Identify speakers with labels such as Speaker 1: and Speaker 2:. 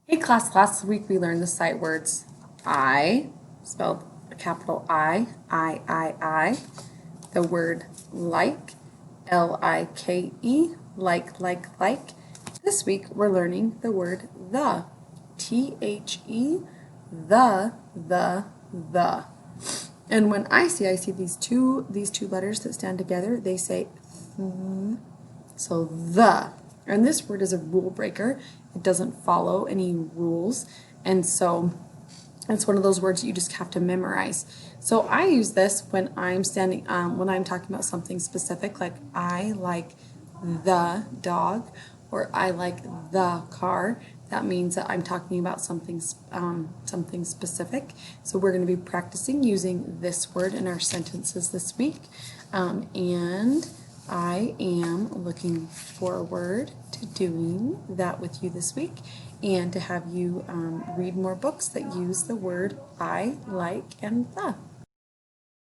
Speaker 1: Hey class, last week we learned the sight words I, spelled a capital I, the word like, L-I-K-E, like. This week we're learning the word the, T-H-E, the. And when I see these two letters that stand together, they say th, so the. And this word is a rule breaker. It doesn't follow any rules. And so it's one of those words that you just have to memorize. So I use this when I'm when I'm talking about something specific, like I like the dog or I like the car. That means that I'm talking about something specific. So we're going to be practicing using this word in our sentences this week. And I am looking forward to doing that with you this week and to have you read more books that use the word I, like, and the.